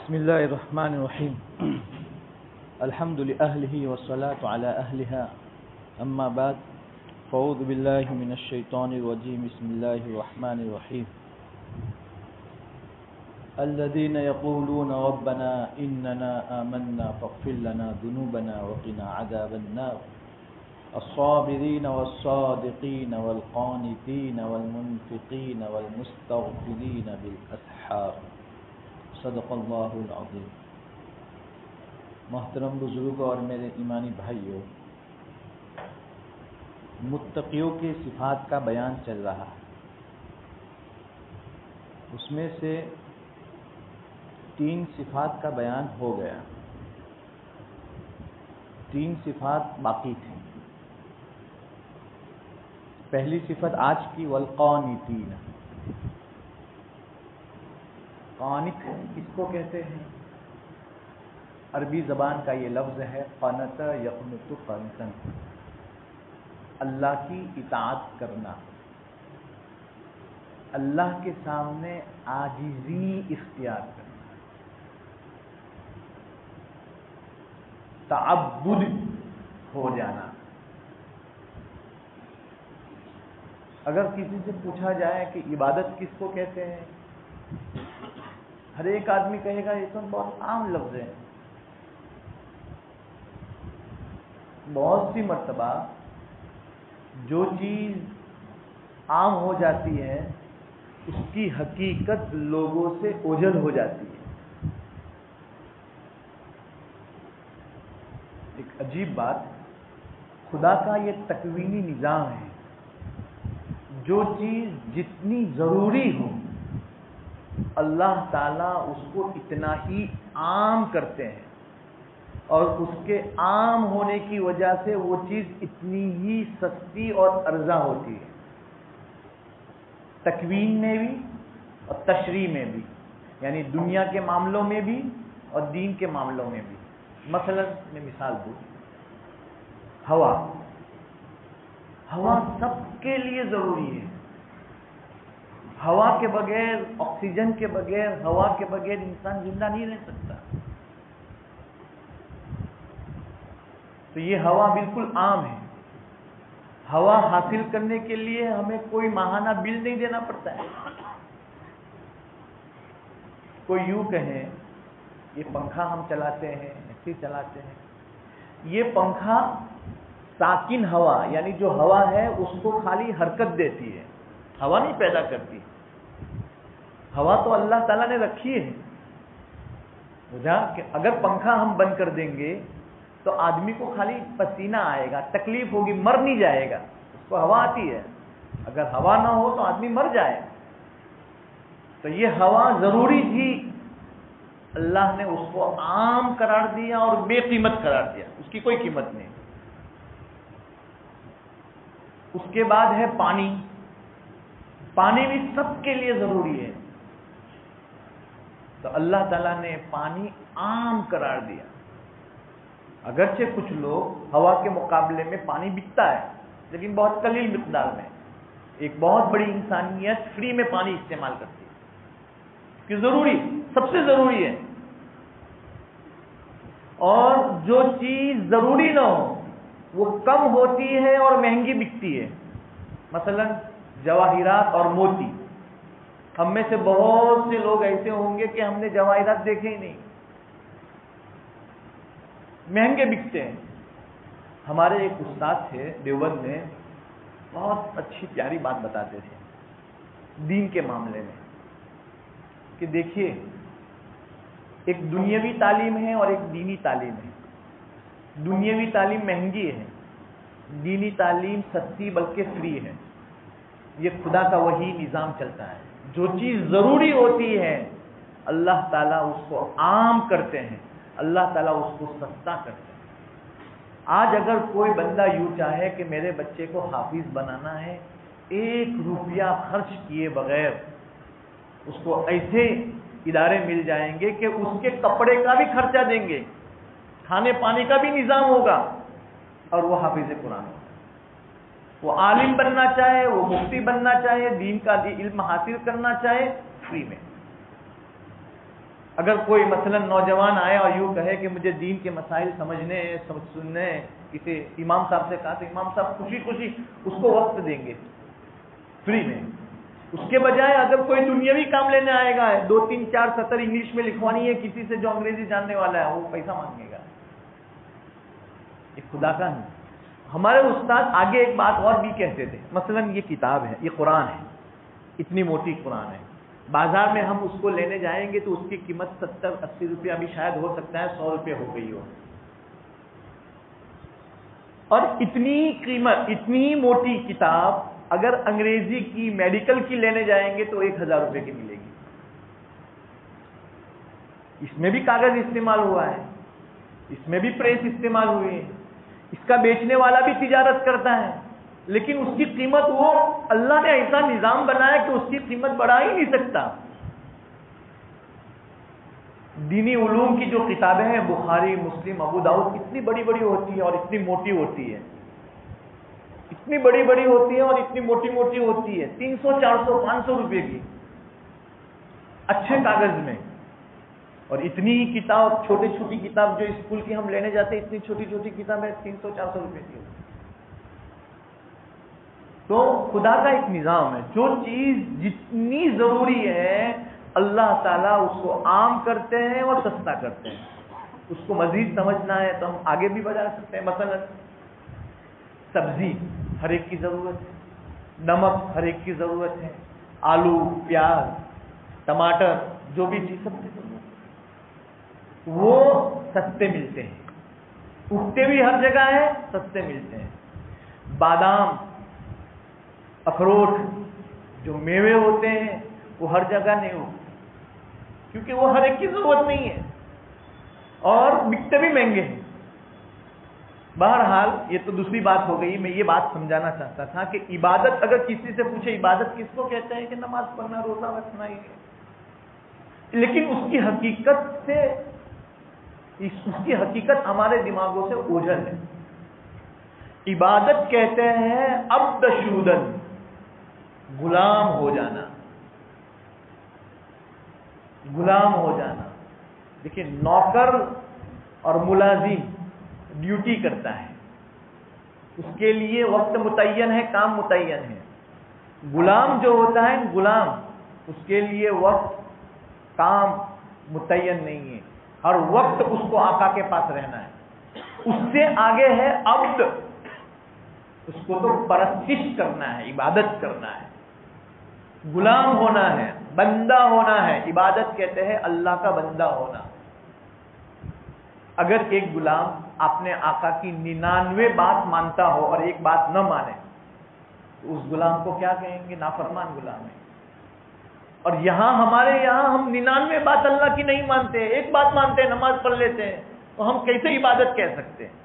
بسم الله الرحمن الرحيم الحمد لأهله والصلاة على أهلها أما بعد فأعوذ بالله من الشيطان الرجيم بسم الله الرحمن الرحيم الذين يقولون ربنا إننا آمنا فاغفر لنا ذنوبنا وقنا عذاب النار الصابرين والصادقين والقانتين والمنفقين والمستغفرين بالأسحار صدق اللہ العظیم۔ محترم بزرگ اور میرے ایمانی بھائیوں، متقیوں کے صفات کا بیان چل رہا ہے۔ اس میں سے 3 صفات کا بیان ہو گیا، 3 صفات باقی تھیں۔ پہلی صفت آج کی والقانتین۔ قانت کس کو کہتے ہیں؟ عربی زبان کا یہ لفظ ہے قنت یقنت قنتن، اللہ کی اطاعت کرنا، اللہ کے سامنے عاجزی اختیار کرنا، تعبد ہو جانا۔ اگر کسی سے پوچھا جائے کہ عبادت کس کو کہتے ہیں، ہر ایک آدمی کہے گا یہ تو بہت عام لفظ ہے۔ بہت سی مرتبہ جو چیز عام ہو جاتی ہے اس کی حقیقت لوگوں سے اوجھل ہو جاتی ہے۔ ایک عجیب بات، خدا کا یہ تکوینی نظام ہے، جو چیز جتنی ضروری ہو اللہ تعالیٰ اس کو اتنا ہی عام کرتے ہیں، اور اس کے عام ہونے کی وجہ سے وہ چیز اتنی ہی سستی اور ارزاں ہوتی ہے، تکوین میں بھی اور تشریح میں بھی، یعنی دنیا کے معاملوں میں بھی اور دین کے معاملوں میں بھی۔ مثلا میں مثال دوں، ہوا سب کے لیے ضروری ہے۔ ہوا کے بغیر، آکسیجن کے بغیر، ہوا کے بغیر انسان زندہ نہیں رہ سکتا۔ تو یہ ہوا بالکل عام ہے۔ ہوا حاصل کرنے کے لیے ہمیں کوئی ماہانہ بل نہیں دینا پڑتا ہے۔ کوئی یوں کہے یہ پنکھا ہم چلاتے ہیں، ایسے چلاتے ہیں، یہ پنکھا ساکن ہوا یعنی جو ہوا ہے اس کو خالی حرکت دیتی ہے، ہوا نہیں پیدا کرتی۔ ہوا تو اللہ تعالیٰ نے رکھی ہے۔ کہ اگر پنکھا ہم بند کر دیں گے تو آدمی کو خالی پسینہ آئے گا، تکلیف ہوگی، مر نہیں جائے گا، اس کو ہوا آتی ہے۔ اگر ہوا نہ ہو تو آدمی مر جائے۔ تو یہ ہوا ضروری تھی، اللہ نے اس کو عام قرار دیا اور بے قیمت قرار دیا، اس کی کوئی قیمت نہیں۔ اس کے بعد ہے پانی۔ پانی بھی سب کے لیے ضروری ہے، تو اللہ تعالیٰ نے پانی عام قرار دیا۔ اگرچہ کچھ لوگ ہوا کے مقابلے میں پانی بکتا ہے لیکن بہت قلیل مقدار میں، ایک بہت بڑی انسانیت فری میں پانی استعمال کرتی ہے کہ ضروری، سب سے ضروری ہے۔ اور جو چیز ضروری نہ ہو وہ کم ہوتی ہے اور مہنگی بکتی ہے۔ مثلا جواہرات اور موتی، ہم میں سے بہت سے لوگ ایسے ہوں گے کہ ہم نے جواہرات دیکھے ہی نہیں، مہنگے بکتے ہیں۔ ہمارے ایک استاد تھے دیوبند میں، بہت اچھی پیاری بات بتاتے تھے دین کے معاملے میں، کہ دیکھیے ایک دنیاوی تعلیم ہے اور ایک دینی تعلیم ہے۔ دنیاوی تعلیم مہنگی ہے، دینی تعلیم سستی بلکہ فری ہے۔ یہ خدا کا وہی نظام چلتا ہے، جو چیز ضروری ہوتی ہے اللہ تعالیٰ اس کو عام کرتے ہیں، اللہ تعالیٰ اس کو سستا کرتے ہیں۔ آج اگر کوئی بندہ یوں چاہے کہ میرے بچے کو حافظ بنانا ہے، 1 روپیہ خرچ کیے بغیر اس کو ایسے ادارے مل جائیں گے کہ اس کے کپڑے کا بھی خرچہ دیں گے، کھانے پانے کا بھی نظام ہوگا، اور وہ حافظ قرآن ہوگا۔ وہ عالم بننا چاہے، وہ مفتی بننا چاہے، دین کا علم حاصل کرنا چاہے، فری میں۔ اگر کوئی مثلا نوجوان آئے اور یوں کہے کہ مجھے دین کے مسائل سمجھنے سننے، کسی امام صاحب سے کہا تو امام صاحب خوشی خوشی اس کو وقت دیں گے فری میں. اس کے بجائے اگر کوئی دنیاوی کام لینے آئے گا، 2-3-4 سطر انگلش میں لکھوانی ہے کسی سے جو انگریزی جاننے والا ہے، وہ پیسہ مانگے گا. یہ خدا کا نہیں. ہمارے استاد آگے ایک بات اور بھی کہتے تھے، مثلا یہ کتاب ہے، یہ قرآن ہے، اتنی موٹی قرآن ہے، بازار میں ہم اس کو لینے جائیں گے تو اس کی قیمت 70-80 روپیہ ابھی شاید ہو سکتا ہے 100 روپے ہو گئی ہو. اور اتنی قیمت، اتنی موٹی کتاب اگر انگریزی کی میڈیکل کی لینے جائیں گے تو 1000 روپے کی ملے گی. اس میں بھی کاغذ استعمال ہوا ہے، اس میں بھی پریس استعمال ہوئی ہے، اس کا بیچنے والا بھی تجارت کرتا ہے، لیکن اس کی قیمت، وہ اللہ نے ایسا نظام بنایا کہ اس کی قیمت بڑھا ہی نہیں سکتا. دینی علوم کی جو کتابیں ہیں، بخاری، مسلم، ابو داؤد، اتنی بڑی بڑی ہوتی ہے اور اتنی موٹی ہوتی ہے، اتنی بڑی بڑی ہوتی ہے اور اتنی موٹی موٹی ہوتی ہے، 300 400 500 روپے کی اچھے کاغذ میں. اور اتنی ہی کتاب، چھوٹی چھوٹی کتاب جو اسکول کی ہم لینے جاتے ہیں، اتنی چھوٹی چھوٹی کتابیں 300 400 روپے کی ہوتی. تو خدا کا ایک نظام ہے، جو چیز جتنی ضروری ہے اللہ تعالیٰ اس کو عام کرتے ہیں اور سستا کرتے ہیں. اس کو مزید سمجھنا ہے تو ہم آگے بھی بڑھا سکتے ہیں. مثلا سبزی ہر ایک کی ضرورت ہے، نمک ہر ایک کی ضرورت ہے، آلو، پیاز، ٹماٹر، جو بھی چیز سب کی ضرورت ہے، وہ سستے ملتے ہیں. اگتے بھی ہر جگہ ہیں، سستے ملتے ہیں. بادام، اخروٹ، جو میوے ہوتے ہیں وہ ہر جگہ نہیں ہوتے کیونکہ وہ ہر ایک کی ضرورت نہیں ہے اور بکتے بھی مہنگے ہیں. بہرحال یہ تو دوسری بات ہو گئی. میں یہ بات سمجھانا چاہتا تھا کہ عبادت، اگر کسی سے پوچھے عبادت کس کو کہتے ہیں، کہ نماز پڑھنا، روزہ رکھنا ہی ہے. لیکن اس کی حقیقت سے، اس کی حقیقت ہمارے دماغوں سے اوجھل ہے. عبادت کہتے ہیں عبد شودن، غلام ہو جانا، غلام ہو جانا. دیکھیں، نوکر اور ملازم ڈیوٹی کرتا ہے، اس کے لیے وقت متعین ہے، کام متعین ہے. غلام جو ہوتا ہے، غلام، اس کے لیے وقت، کام متعین نہیں ہے، ہر وقت اس کو آقا کے پاس رہنا ہے. اس سے آگے ہے عبد، اس کو تو پرستش کرنا ہے، عبادت کرنا ہے. غلام ہونا ہے، بندہ ہونا ہے. عبادت کہتے ہیں اللہ کا بندہ ہونا. اگر ایک غلام اپنے آقا کی 99 بات مانتا ہو اور ایک بات نہ مانے تو اس غلام کو کیا کہیں گے؟ نافرمان غلام ہے. اور ہمارے یہاں ہم 99 بات اللہ کی نہیں مانتے، ایک بات مانتے ہیں، نماز پڑھ لیتے ہیں، تو ہم کیسے عبادت کہہ سکتے ہیں؟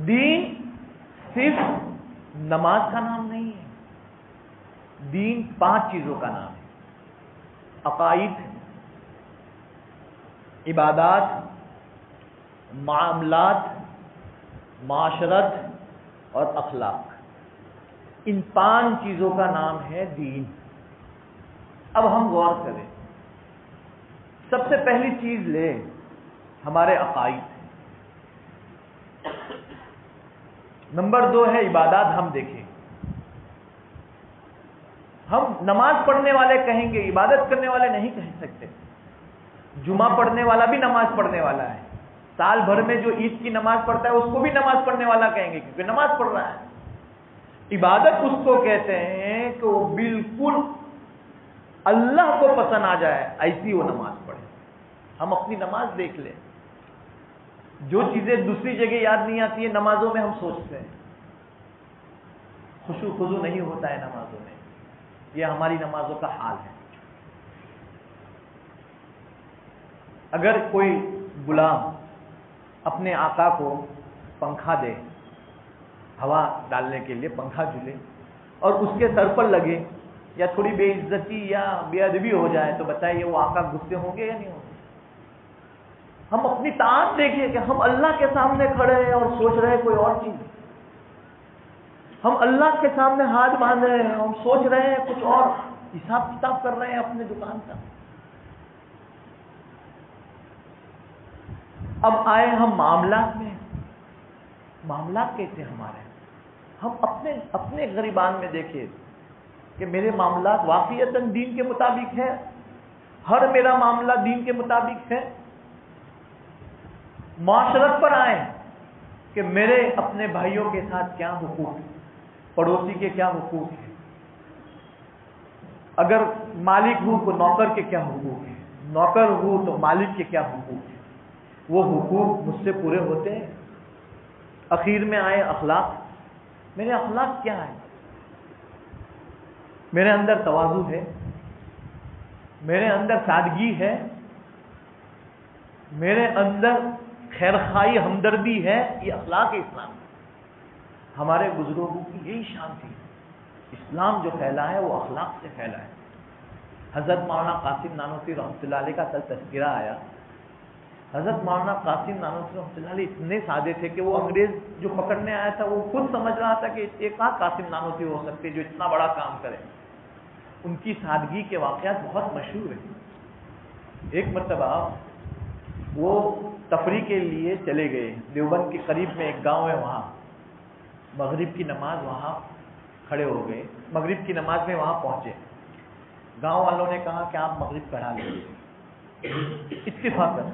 دین صرف نماز کا نام نہیں ہے. دین 5 چیزوں کا نام ہے: عقائد، عبادات، معاملات، معاشرت اور اخلاق. ان 5 چیزوں کا نام ہے دین. اب ہم غور کریں. سب سے پہلی چیز لیں ہمارے عقائد. نمبر 2 ہے عبادات. ہم دیکھیں، ہم نماز پڑھنے والے کہیں گے، عبادت کرنے والے نہیں کہہ سکتے. جمعہ پڑھنے والا بھی نماز پڑھنے والا ہے. سال بھر میں جو عید کی نماز پڑھتا ہے اس کو بھی نماز پڑھنے والا کہیں گے، کیونکہ نماز پڑھ رہا ہے. عبادت اس کو کہتے ہیں کہ وہ بالکل اللہ کو پسند آ جائے ایسی وہ نماز پڑھے. ہم اپنی نماز دیکھ لیں، جو چیزیں دوسری جگہ یاد نہیں آتی ہیں نمازوں میں ہم سوچتے ہیں. خشوع خضوع نہیں ہوتا ہے نمازوں میں. یہ ہماری نمازوں کا حال ہے. اگر کوئی غلام اپنے آقا کو پنکھا دے، ہوا ڈالنے کے لیے پنکھا جھولے، اور اس کے سر پر لگے یا تھوڑی بے عزتی یا بے ادبی ہو جائے تو بتائیے وہ آقا غصے ہوں گے یا نہیں ہوں گے؟ ہم اپنی طاعت دیکھیں کہ ہم اللہ کے سامنے کھڑے ہیں اور سوچ رہے ہیں کوئی اور چیز. ہم اللہ کے سامنے ہاتھ باندھ رہے ہیں، ہم سوچ رہے ہیں کچھ اور، حساب کتاب کر رہے ہیں اپنے دکان کا. اب آئے ہم معاملات میں. معاملات کیسے ہمارے؟ ہم اپنے غریبان میں دیکھیں کہ میرے معاملات واقعتاً دین کے مطابق ہے. ہر میرا معاملہ دین کے مطابق ہے. معاشرت پر آئیں کہ میرے اپنے بھائیوں کے ساتھ کیا حقوق ہیں، پڑوسی کے کیا حقوق ہیں، اگر مالک ہوں تو نوکر کے کیا حقوق ہیں، نوکر ہوں تو مالک کے کیا حقوق ہیں. وہ حقوق مجھ سے پورے ہوتے ہیں. اخیر میں آئے اخلاق. میرے اخلاق کیا ہے؟ میرے اندر تواضع ہے، میرے اندر سادگی ہے، میرے اندر خیرخواہی ہمدردی ہے. یہ اخلاق ہے اسلام. ہمارے بزرگوں کی یہی شان تھی. اسلام جو پھیلا ہے وہ اخلاق سے پھیلا ہے. حضرت مولانا قاسم نانوتوی رحمۃ اللہ علیہ کا کل تذکرہ آیا. حضرت مولانا قاسم نانوتوی رحمۃ اللہ علیہ اتنے سادے تھے کہ وہ انگریز جو پکڑنے آیا تھا وہ خود سمجھ رہا تھا کہ ایک قاسم نانوتوی ہو سکتے جو اتنا بڑا کام کرے. ان کی سادگی کے واقعات بہت مشہور ہیں. ایک مرتبہ وہ تفریح کے لیے چلے گئے. دیوبند کے قریب میں ایک گاؤں ہے، وہاں مغرب کی نماز وہاں کھڑے ہو گئے. مغرب کی نماز میں وہاں پہنچے. گاؤں والوں نے کہا کہ آپ مغرب پڑھا لیجیے. اتفاقاً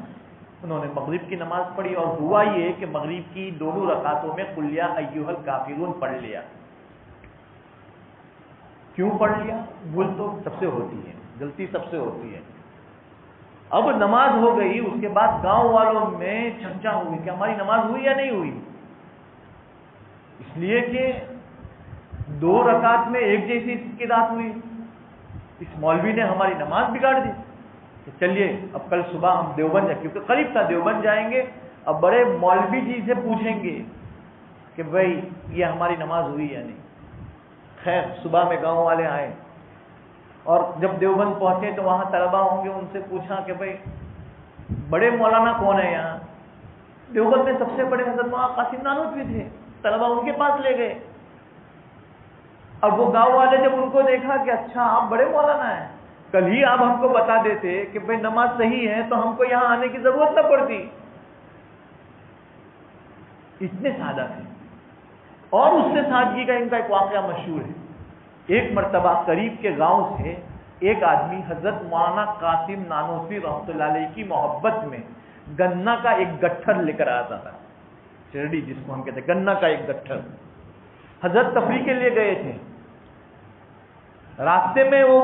انہوں نے مغرب کی نماز پڑھی اور ہوا یہ کہ مغرب کی دونوں رکعتوں میں قل یا ایھا الکافرون پڑھ لیا. کیوں پڑھ لیا؟ بھول تو سب سے ہوتی ہے، غلطی سب سے ہوتی ہے. اب نماز ہو گئی، اس کے بعد گاؤں والوں میں چرچا ہوئی کہ ہماری نماز ہوئی یا نہیں ہوئی. اس لیے کہ 2 رکعت میں ایک جیسی قرات ہوئی. اس مولوی نے ہماری نماز بگاڑ دی. کہ چلیے اب کل صبح ہم دیوبند جائیں، کیونکہ قریب تھا دیوبند جائیں گے. اب بڑے مولوی جی سے پوچھیں گے کہ بھائی یہ ہماری نماز ہوئی یا نہیں. خیر صبح میں گاؤں والے آئے اور جب دیوبند پہنچے تو وہاں طلبا ہوں گے، ان سے پوچھا کہ بھائی بڑے مولانا کون ہیں یہاں؟ دیوبند میں سب سے بڑے حضرت مولانا قاسم نانوتوی تھے. طلبا ان کے پاس لے گئے. اب وہ گاؤں والے جب ان کو دیکھا کہ اچھا آپ بڑے مولانا ہیں، کل ہی آپ ہم کو بتا دیتے کہ بھائی نماز صحیح ہے تو ہم کو یہاں آنے کی ضرورت نہ پڑتی. اتنے سادہ تھے. اور اس سے سادگی کا ان کا ایک واقعہ مشہور ہے. ایک مرتبہ قریب کے گاؤں سے ایک آدمی حضرت مولانا قاسم نانوتوی رحمۃ اللہ علیہ کی محبت میں گنا کا ایک گٹھر لے کر آتا تھا. چرڑی جس کو ہم کہتے ہیں، گنا کا ایک گٹھر. حضرت تفریح کے لیے گئے تھے. راستے میں وہ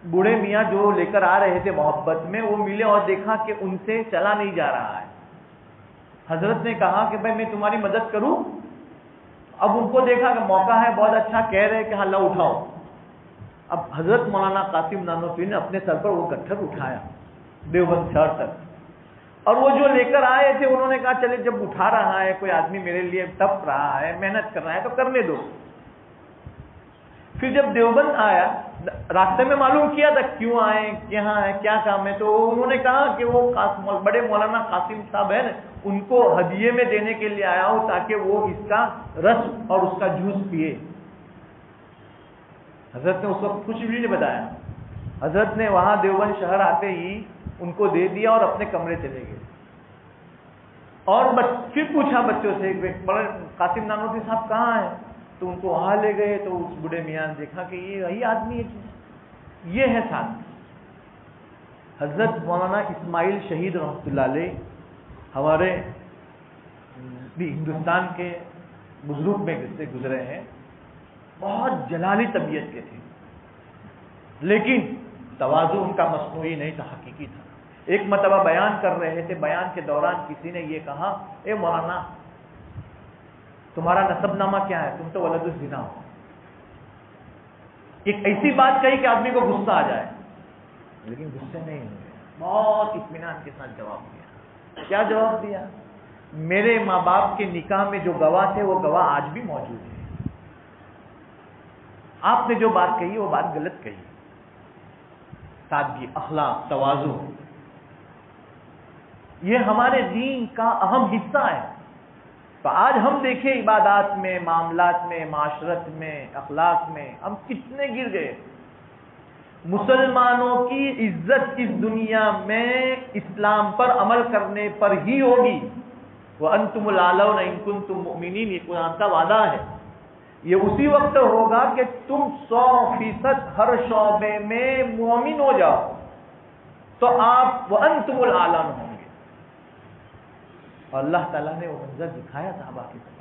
بوڑھے میاں جو لے کر آ رہے تھے محبت میں، وہ ملے اور دیکھا کہ ان سے چلا نہیں جا رہا ہے. حضرت نے کہا کہ بھائی میں تمہاری مدد کروں. اب ان کو دیکھا کہ موقع ہے بہت اچھا، کہہ رہے کہ ہاں اٹھاؤ. اب حضرت مولانا قاسم نانوتوی نے اپنے سر پر وہ گٹھر اٹھایا دیوبند شہر تک. اور وہ جو لے کر آئے تھے انہوں نے کہا چلے جب اٹھا رہا ہے کوئی آدمی میرے لیے تپ رہا ہے، محنت کر رہا ہے تو کرنے دو. پھر جب دیوبند آیا، راستے میں معلوم کیا تھا کیوں آئے، کہاں ہے، کیا کام ہے. تو انہوں نے کہا کہ وہ بڑے مولانا قاسم صاحب ہیں، ان کو ہدیے میں دینے کے لیے آیا ہوں تاکہ وہ اس کا رس اور اس کا جوس پیے. حضرت نے اس وقت کچھ بھی نہیں بتایا. حضرت نے وہاں دیوبند شہر آتے ہی ان کو دے دیا اور اپنے کمرے چلے گئے. اور پھر پوچھا بچوں سے بڑے قاسم نانوتوی صاحب کہاں ہیں؟ تو ان کو وہاں لے گئے. تو اس بوڑھے میاں نے دیکھا کہ یہ وہی آدمی ہے. یہ ہے ساتھ. حضرت مولانا اسماعیل شہید رحمۃ اللہ علیہ ہمارے بھی ہندوستان کے بزرگ میں سے گزرے ہیں. بہت جلالی طبیعت کے تھے، لیکن تواضع ان کا مصنوعی نہیں تھا، حقیقی تھا. ایک مرتبہ بیان کر رہے تھے، بیان کے دوران کسی نے یہ کہا اے مولانا تمہارا نسب نامہ کیا ہے؟ تم تو ولد الزنا ہو. ایک ایسی بات کہی کہ آدمی کو غصہ آ جائے، لیکن غصے نہیں ہوئے. بہت اطمینان کے ساتھ جواب دیا. کیا جواب دیا؟ میرے ماں باپ کے نکاح میں جو گواہ تھے وہ گواہ آج بھی موجود ہیں. آپ نے جو بات کہی وہ بات غلط کہی. سادگی، اخلاق، تواضع یہ ہمارے دین کا اہم حصہ ہے. تو آج ہم دیکھیں عبادات میں، معاملات میں، معاشرت میں، اخلاق میں ہم کتنے گر گئے. مسلمانوں کی عزت اس دنیا میں اسلام پر عمل کرنے پر ہی ہوگی. وَأَنْتُمُ الْأَعْلَوْنَ إِن كُنتُم مُؤْمِنِينَ، یہ قرآن کا وعدہ ہے. یہ اسی وقت ہوگا کہ تم 100% ہر شعبے میں مومن ہو جاؤ تو آپ وَأَنْتُمُ الْأَعْلَوْنَ ہوں گے. اور اللہ تعالیٰ نے وہ منظر دکھایا صحابہ کے سامنے.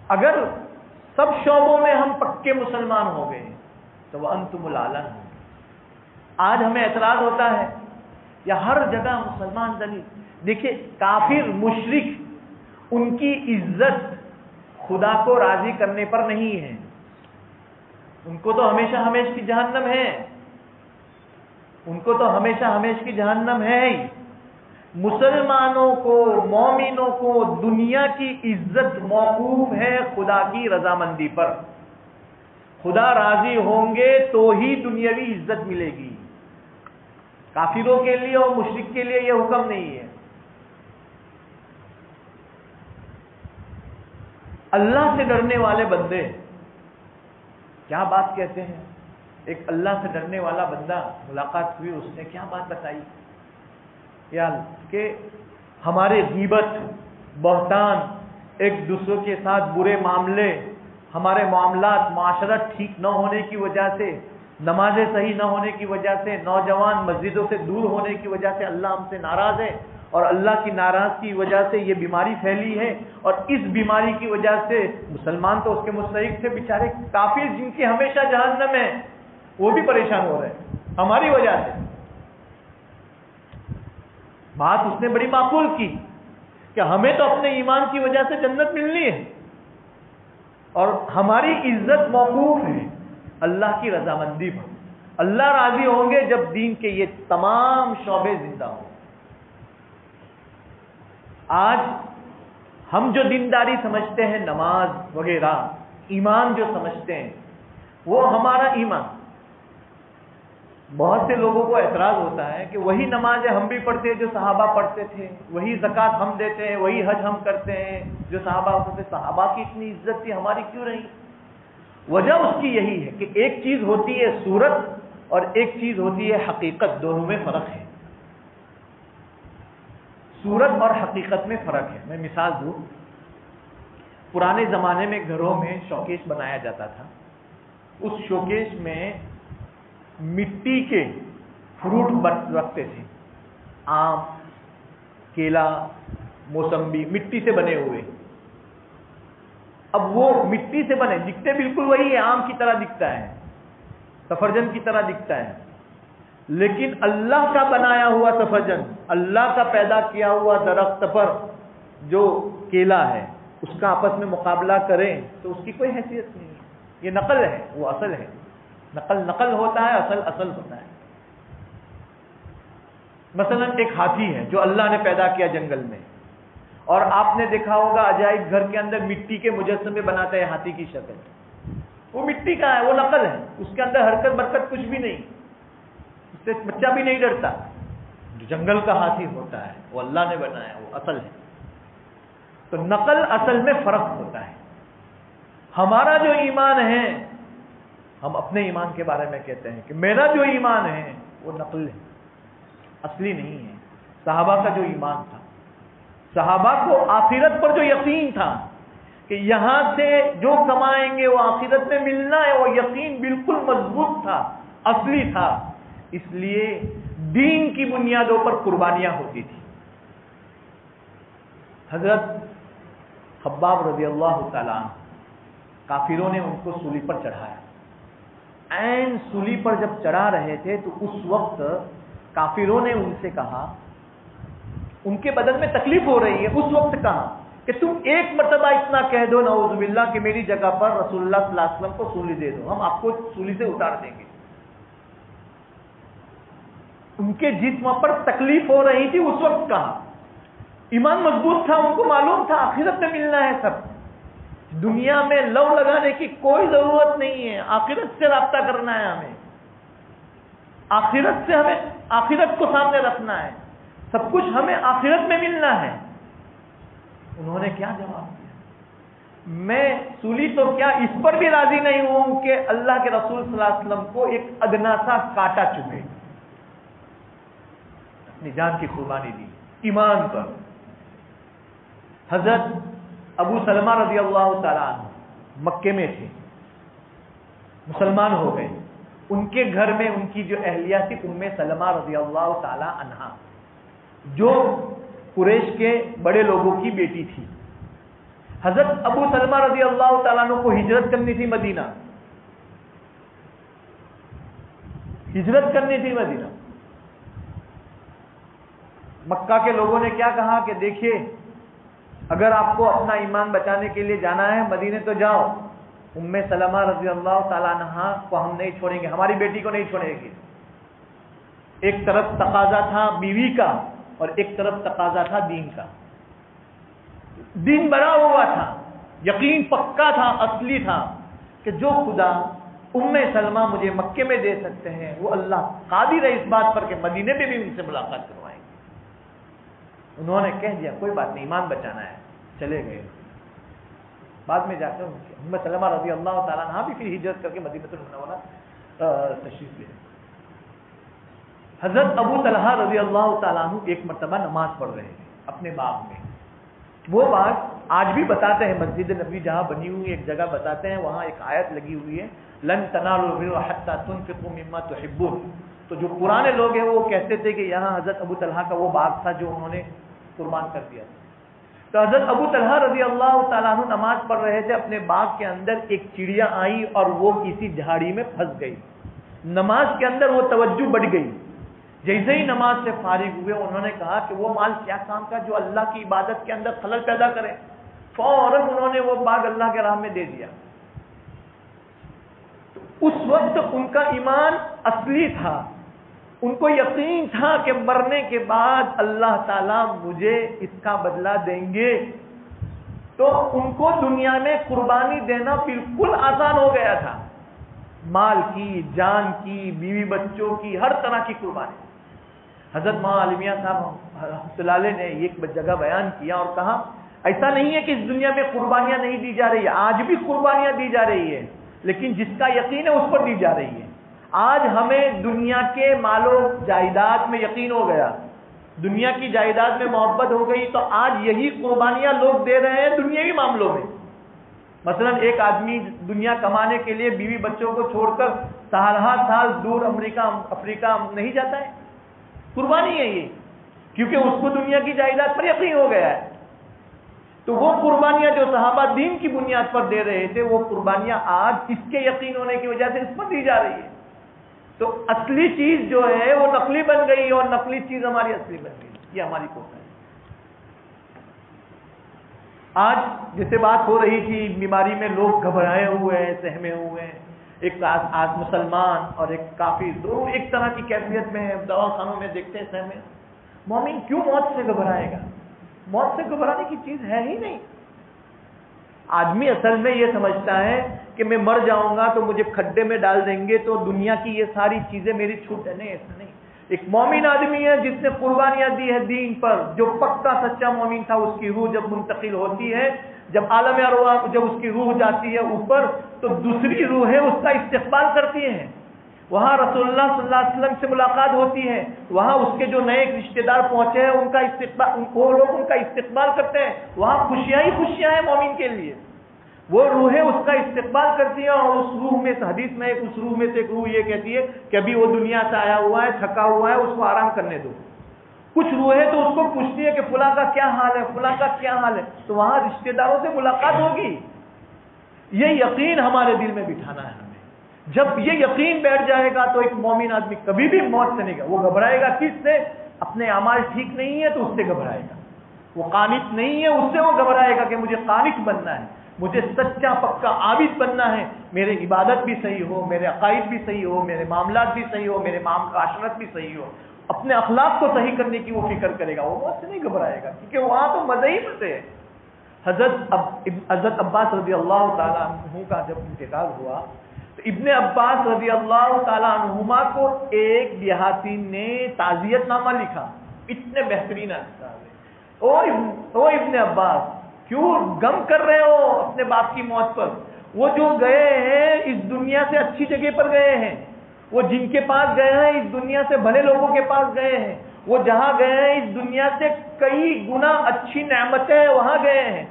اگر سب شعبوں میں ہم پکے مسلمان ہو گئے تو وَأَنْتُمُ الْأَعْلَوْنَ ہوں گے. آج ہمیں اعتراض ہوتا ہے یا ہر جگہ مسلمان ذلیل. دیکھیے کافر مشرک ان کی عزت خدا کو راضی کرنے پر نہیں ہے. ان کو تو ہمیشہ ہمیش کی جہنم ہے. ان کو تو ہمیشہ ہمیش کی جہنم ہے ہی. مسلمانوں کو، مومنوں کو دنیا کی عزت موقوف ہے خدا کی رضامندی پر. خدا راضی ہوں گے تو ہی دنیاوی عزت ملے گی. کافروں کے لیے اور مشرک کے لیے یہ حکم نہیں ہے. اللہ سے ڈرنے والے بندے کیا بات کہتے ہیں. ایک اللہ سے ڈرنے والا بندہ ملاقات ہوئی، اس نے کیا بات بتائی یار کہ ہمارے غیبت، بہتان، ایک دوسرے کے ساتھ برے معاملے، ہمارے معاملات معاشرت ٹھیک نہ ہونے کی وجہ سے، نمازیں صحیح نہ ہونے کی وجہ سے، نوجوان مسجدوں سے دور ہونے کی وجہ سے اللہ ہم سے ناراض ہے. اور اللہ کی ناراضگی کی وجہ سے یہ بیماری پھیلی ہے. اور اس بیماری کی وجہ سے مسلمان تو اس کے مستحق تھے، بیچارے کافر جن کی ہمیشہ جہنم ہے وہ بھی پریشان ہو رہے ہیں ہماری وجہ سے. بات اس نے بڑی معقول کی کہ ہمیں تو اپنے ایمان کی وجہ سے جنت ملنی ہے اور ہماری عزت موقوف ہے اللہ کی رضامندی پر. اللہ راضی ہوں گے جب دین کے یہ تمام شعبے زندہ ہوں. آج ہم جو دینداری سمجھتے ہیں، نماز وغیرہ، ایمان جو سمجھتے ہیں، وہ ہمارا ایمان. بہت سے لوگوں کو اعتراض ہوتا ہے کہ وہی نمازیں ہم بھی پڑھتے ہیں جو صحابہ پڑھتے تھے، وہی زکوٰۃ ہم دیتے ہیں، وہی حج ہم کرتے ہیں جو صحابہ ہوتے تھے. صحابہ کی اتنی عزت تھی، ہماری کیوں رہی؟ وجہ اس کی یہی ہے کہ ایک چیز ہوتی ہے صورت اور ایک چیز ہوتی ہے حقیقت. دونوں میں فرق ہے. صورت اور حقیقت میں فرق ہے. میں مثال دوں، پرانے زمانے میں گھروں میں شوکیس بنایا جاتا تھا. اس شوکیس میں مٹی کے فروٹ رکھتے تھے، آم، کیلا، موسمبی، مٹی سے بنے ہوئے. اب وہ مٹی سے بنے دکھتے بالکل وہی ہے، آم کی طرح دکھتا ہے، سفرجن کی طرح دکھتا ہے، لیکن اللہ کا بنایا ہوا سفرجن، اللہ کا پیدا کیا ہوا درخت پر جو کیلا ہے، اس کا آپس میں مقابلہ کریں تو اس کی کوئی حیثیت نہیں ہے. یہ نقل ہے، وہ اصل ہے. نقل ہوتا ہے، اصل ہوتا ہے. مثلا ایک ہاتھی ہے جو اللہ نے پیدا کیا جنگل میں، اور آپ نے دیکھا ہوگا عجائب گھر کے اندر مٹی کے مجسمے بناتے ہیں ہاتھی کی شکل. وہ مٹی کا ہے، وہ نقل ہے، اس کے اندر حرکت برکت کچھ بھی نہیں، اس سے بچہ بھی نہیں ڈرتا. جو جنگل کا ہاتھی ہوتا ہے وہ اللہ نے بنایا، وہ اصل ہے. تو نقل اصل میں فرق ہوتا ہے. ہمارا جو ایمان ہے، ہم اپنے ایمان کے بارے میں کہتے ہیں کہ میرا جو ایمان ہے وہ نقل ہے، اصلی نہیں ہے. صحابہ کا جو ایمان تھا، صحابہ کو آخرت پر جو یقین تھا کہ یہاں سے جو کمائیں گے وہ آخرت میں ملنا ہے، وہ یقین بالکل مضبوط تھا، اصلی تھا. اس لیے دین کی بنیادوں پر قربانیاں ہوتی تھی. حضرت خباب رضی اللہ تعالیٰ عنہ، کافروں نے ان کو سولی پر چڑھایا. عین سولی پر جب چڑھا رہے تھے تو اس وقت کافروں نے ان سے کہا، ان کے بدن میں تکلیف ہو رہی ہے، اس وقت کہا کہ تم ایک مرتبہ اتنا کہہ دو نعوذ باللہ کہ میری جگہ پر رسول اللہ صلی اللہ علیہ وسلم کو سولی دے دو، ہم آپ کو سولی سے اتار دیں گے. ان کے جسم پر تکلیف ہو رہی تھی، اس وقت کہا. ایمان مضبوط تھا، ان کو معلوم تھا آخرت میں ملنا ہے. سب دنیا میں لو لگانے کی کوئی ضرورت نہیں ہے، آخرت سے رابطہ کرنا ہے ہمیں، آخرت سے ہمیں آخرت کو سامنے رکھنا ہے، سب کچھ ہمیں آخرت میں ملنا ہے. انہوں نے کیا جواب دیا؟ میں سولی تو کیا اس پر بھی راضی نہیں ہوں کہ اللہ کے رسول صلی اللہ علیہ وسلم کو ایک ادنا سا کانٹا چبھے. اپنی جان کی قربانی دی ایمان پر. حضرت ابو سلمہ رضی اللہ تعالیٰ عنہ مکے میں تھے، مسلمان ہو گئے. ان کے گھر میں ان کی جو اہلیہ تھی ام سلمہ رضی اللہ تعالی عنہا، جو قریش کے بڑے لوگوں کی بیٹی تھی. حضرت ابو سلمہ رضی اللہ تعالیٰ عنہ کو ہجرت کرنی تھی مدینہ، ہجرت کرنی تھی مدینہ. مکہ کے لوگوں نے کیا کہا کہ دیکھیے اگر آپ کو اپنا ایمان بچانے کے لیے جانا ہے مدینے تو جاؤ، ام سلمہ رضی اللہ تعالیٰ عنہا کو ہم نہیں چھوڑیں گے، ہماری بیٹی کو نہیں چھوڑیں گے. ایک طرف تقاضا تھا بیوی کا اور ایک طرف تقاضا تھا دین کا. دین بنا ہوا تھا، یقین پکا تھا، اصلی تھا کہ جو خدا ام سلمہ مجھے مکے میں دے سکتے ہیں وہ اللہ قادر ہے اس بات پر کہ مدینے میں بھی ان سے ملاقات کروائیں گے. انہوں نے کہہ دیا کوئی بات نہیں، ایمان بچانا ہے، چلے گئے. بعد میں جا کر ام سلمہ رضی اللہ تعالیٰ عنہ بھی پھر ہجرت کر کے مدینہ المنورہ تشریف لے. حضرت ابو طلحہ رضی اللہ تعالیٰ عنہ ایک مرتبہ نماز پڑھ رہے تھے اپنے باغ میں. وہ باغ آج بھی بتاتے ہیں، مسجد نبوی جہاں بنی ہوئی ایک جگہ بتاتے ہیں، وہاں ایک آیت لگی ہوئی ہے لن تنالوا البر حتى تنفقوا مما تحبون. تو جو پرانے لوگ ہیں وہ کہتے تھے کہ یہاں حضرت ابو طلحہ کا وہ باغ تھا جو انہوں نے قربان کر دیا تھا. تو حضرت ابو طلحہ رضی اللہ تعالیٰ عنہ نماز پڑھ رہے تھے، اپنے باغ کے اندر ایک چڑیا آئی اور وہ کسی جھاڑی میں پھنس گئی. نماز کے اندر وہ توجہ بڑھ گئی. جیسے ہی نماز سے فارغ ہوئے انہوں نے کہا کہ وہ مال کیا کام کا جو اللہ کی عبادت کے اندر خلل پیدا کرے. فوراً انہوں نے وہ باغ اللہ کے راہ میں دے دیا. اس وقت ان کا ایمان اصلی تھا، ان کو یقین تھا کہ مرنے کے بعد اللہ تعالیٰ مجھے اس کا بدلہ دیں گے. تو ان کو دنیا میں قربانی دینا بالکل آسان ہو گیا تھا، مال کی، جان کی، بیوی بچوں کی، ہر طرح کی قربانی. حضرت ماں عالمیہ صاحب رحمۃ اللہ علیہ نے ایک جگہ بیان کیا اور کہا ایسا نہیں ہے کہ اس دنیا میں قربانیاں نہیں دی جا رہی ہے، آج بھی قربانیاں دی جا رہی ہے، لیکن جس کا یقین ہے اس پر دی جا رہی ہے. آج ہمیں دنیا کے مال و جائیداد میں یقین ہو گیا، دنیا کی جائیداد میں محبت ہو گئی، تو آج یہی قربانیاں لوگ دے رہے ہیں دنیاوی معاملوں میں. مثلا ایک آدمی دنیا کمانے کے لیے بیوی بچوں کو چھوڑ کر سال دور امریکہ افریقہ نہیں جاتا ہے، قربانی ہے یہ، کیونکہ اس کو دنیا کی جائیداد پر یقین ہو گیا ہے. تو وہ قربانیاں جو صحابہ دین کی بنیاد پر دے رہے تھے وہ قربانیاں آج اس کے یقین ہونے کی وجہ سے اس پر دی جا رہی ہے. تو اصلی چیز جو ہے وہ نقلی بن گئی اور نقلی چیز ہماری اصلی بن گئی. یہ ہماری کوشش ہے. آج جیسے بات ہو رہی تھی بیماری میں لوگ گھبرائے ہوئے ہیں، سہمے ہوئے ہیں. ایک آج مسلمان اور ایک کافر دونوں ایک طرح کی کیفیت میں ہیں، دواخانوں میں دیکھتے ہیں سہمے. مومن کیوں موت سے گھبرائے گا؟ موت سے گھبرانے کی چیز ہے ہی نہیں. آدمی اصل میں یہ سمجھتا ہے کہ میں مر جاؤں گا تو مجھے کھڈے میں ڈال دیں گے تو دنیا کی یہ ساری چیزیں میری چھوٹ ہے. نہیں، ایسا نہیں. ایک مومن آدمی ہے جس نے قربانیاں دی ہے دین پر، جو پکا سچا مومن تھا. اس کی روح جب منتقل ہوتی ہے، جب عالم ارواح جب اس کی روح جاتی ہے اوپر، تو دوسری روحیں اس کا استقبال کرتی ہیں. وہاں رسول اللہ صلی اللہ علیہ وسلم سے ملاقات ہوتی ہے، وہاں اس کے جو نئے رشتے دار پہنچے ہیں ان کا استقبال، وہ لوگ ان کا استقبال کرتے ہیں. وہاں خوشیاں ہی خوشیاں ہیں مومن کے لیے. وہ روحیں اس کا استقبال کرتی ہیں اور اس روح میں حدیث میں اس روح میں سے ایک روح یہ کہتی ہے کہ ابھی وہ دنیا سے آیا ہوا ہے، تھکا ہوا ہے، اس کو آرام کرنے دو. کچھ روحیں تو اس کو پوچھتی ہے کہ فلاں کا کیا حال ہے، فلاں کا کیا حال ہے. تو وہاں رشتے داروں سے ملاقات ہوگی. یہ یقین ہمارے دل میں بٹھانا ہے ہمیں. جب یہ یقین بیٹھ جائے گا تو ایک مومن آدمی کبھی بھی موت سے نہیں گا. وہ گھبرائے گا کس سے؟ اپنے اعمال ٹھیک نہیں ہے تو اس سے گھبرائے گا. وہ قانت نہیں ہے اس سے وہ گھبرائے گا کہ مجھے قانت بننا ہے، مجھے سچا پکا عابد بننا ہے، میرے عبادت بھی صحیح ہو، میرے عقائد بھی صحیح ہو، میرے معاملات بھی صحیح ہو، میرے معاشرت بھی صحیح ہو. اپنے اخلاق کو صحیح کرنے کی وہ فکر کرے گا. وہ موت سے نہیں گھبرائے گا کیونکہ وہاں تو مزے ہی مزے ہے. حضرت عباس رضی اللہ تعالیٰ عنہ کا جب انتقال ہوا تو ابن عباس رضی اللہ تعالیٰ عنہما کو ایک دیہاتی نے تعزیت نامہ لکھا. اتنے بہترین الفاظ ہے. او ابن عباس، کیوں غم کر رہے ہو اپنے باپ کی موت پر؟ وہ جو گئے ہیں اس دنیا سے اچھی جگہ پر گئے ہیں، وہ جن کے پاس گئے ہیں اس دنیا سے بھلے لوگوں کے پاس گئے ہیں، وہ جہاں گئے ہیں اس دنیا سے کئی گنا اچھی نعمتیں ہیں وہاں گئے ہیں۔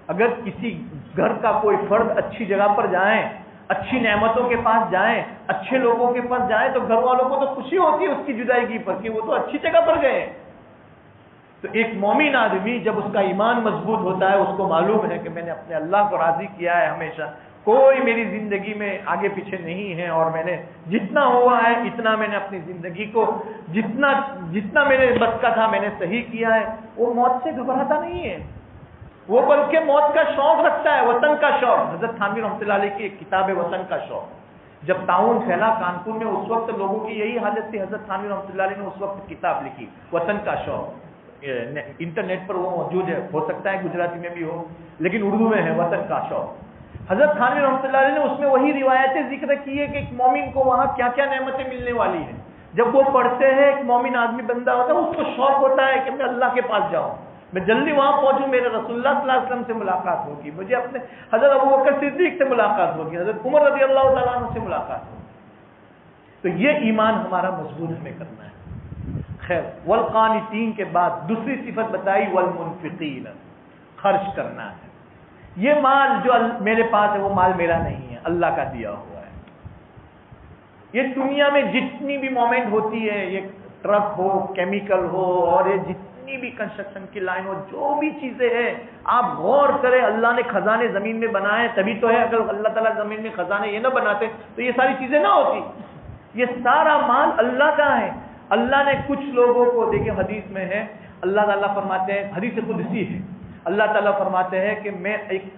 اگر کسی گھر کا کوئی فرد اچھی جگہ پر جائیں، اچھی نعمتوں کے پاس جائیں، اچھے لوگوں کے پاس جائیں تو گھر والوں کو تو خوشی ہوتی ہے اس کی جدائیگی پر کہ وہ تو اچھی جگہ پر گئے۔ تو ایک مومن آدمی جب اس کا ایمان مضبوط ہوتا ہے، اس کو معلوم ہے کہ میں نے اپنے اللہ کو راضی کیا ہے، ہمیشہ کوئی میری زندگی میں آگے پیچھے نہیں ہے، اور میں نے جتنا ہوا ہے اتنا میں نے اپنی زندگی کو جتنا میرے بس کا تھا میں نے صحیح کیا ہے، وہ موت سے گھبراتا نہیں ہے، وہ بلکہ موت کا شوق رکھتا ہے، وطن کا شوق۔ حضرت تھانوی رحمۃ اللہ علیہ کی ایک کتاب ہے وطن کا شوق۔ جب طاعون پھیلا کانپور میں اس وقت لوگوں کی یہی حالت تھی، حضرت تھانوی رحمۃ اللہ علیہ نے اس وقت کتاب لکھی وطن کا شوق۔ انٹرنیٹ پر وہ موجود ہے، ہو سکتا ہے گجراتی میں بھی ہو، لیکن اردو میں ہے وطن کا شوق۔ حضرت تھانوی رحمۃ اللہ علیہ نے اس میں وہی روایتیں ذکر کی ہے کہ ایک مومن کو وہاں کیا کیا نعمتیں ملنے والی ہیں۔ جب وہ پڑھتے ہیں، ایک مومن آدمی بندہ ہوتا ہے، اس کو شوق ہوتا ہے کہ میں اللہ کے پاس جاؤں، میں جلدی وہاں پہنچوں، میرے رسول اللہ صلی اللہ علیہ وسلم سے ملاقات ہوگی، مجھے اپنے حضرت ابوبکر صدیق سے ملاقات ہوگی، حضرت عمر رضی اللہ تعالیٰ عنہ سے ملاقات ہوگی۔ تو یہ ایمان ہمارا مضبوط ہمیں کرنا ہے۔ خیر، والقانتین کے بعد دوسری صفت بتائی والمنفقین، خرچ کرنا ہے۔ یہ مال جو میرے پاس ہے وہ مال میرا نہیں ہے، اللہ کا دیا ہوا ہے۔ یہ دنیا میں جتنی بھی مومنٹ ہوتی ہے، یہ ٹرک ہو، کیمیکل ہو، اور یہ جتنی بھی کنسٹرکشن کی لائن ہو، جو بھی چیزیں ہیں، آپ غور کریں، اللہ نے خزانے زمین میں بنائے تبھی تو ہے، اگر اللہ تعالیٰ زمین میں خزانے یہ نہ بناتے تو یہ ساری چیزیں نہ ہوتی۔ یہ سارا مال اللہ کا ہے۔ اللہ نے کچھ لوگوں کو، دیکھیں حدیث میں ہے، اللہ تعالیٰ فرماتے ہیں، حدیث قدسی ہے، اللہ تعالیٰ فرماتے ہیں کہ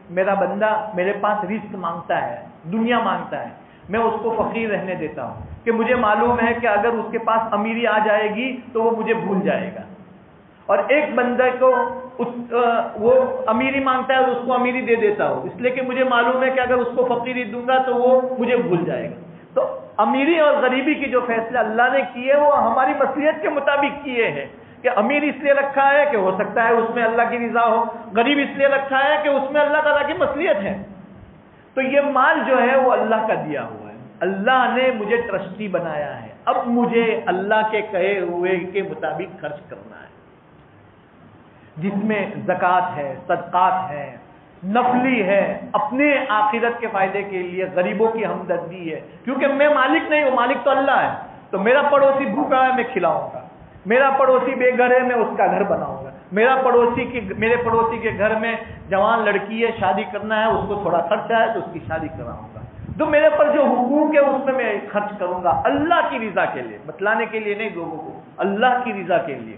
میرا بندہ میرے پاس رزق مانگتا ہے، دنیا مانگتا ہے، میں اس کو فقیر رہنے دیتا ہوں، کہ مجھے معلوم ہے کہ اگر اس کے پاس امیری آ جائے گی تو وہ مجھے بھول جائے گا۔ اور ایک بندے کو وہ امیری مانگتا ہے تو اس کو امیری دے دیتا ہوں، اس لیے کہ مجھے معلوم ہے کہ اگر اس کو فقیری دوں گا تو وہ مجھے بھول جائے گا۔ تو امیری اور غریبی کی جو فیصلے اللہ نے کیے وہ ہماری مصلحت کے مطابق کیے ہیں، کہ امیر اس لیے رکھا ہے کہ ہو سکتا ہے اس میں اللہ کی رضا ہو، غریب اس لیے رکھا ہے کہ اس میں اللہ تعالیٰ کی مصلحت ہے۔ تو یہ مال جو ہے وہ اللہ کا دیا ہوا ہے، اللہ نے مجھے ٹرسٹی بنایا ہے، اب مجھے اللہ کے کہے ہوئے کے مطابق خرچ کرنا ہے، جس میں زکوٰۃ ہے، صدقات ہے، نفلی ہے، اپنے آخرت کے فائدے کے لیے، غریبوں کی ہمدردی ہے، کیونکہ میں مالک نہیں ہوں، مالک تو اللہ ہے۔ تو میرا پڑوسی بھوکا ہے، میں کھلاؤں گا، میرا پڑوسی بے گھر ہے، میں اس کا گھر بناؤں گا، میرے پڑوسی کے گھر میں جوان لڑکی ہے، شادی کرنا ہے، اس کو تھوڑا خرچہ ہے تو اس کی شادی کراؤں گا، تو میرے پر جو حقوق ہے اس میں خرچ کروں گا، اللہ کی رضا کے لیے، بتلانے کے لیے نہیں لوگوں کو، اللہ کی رضا کے لیے۔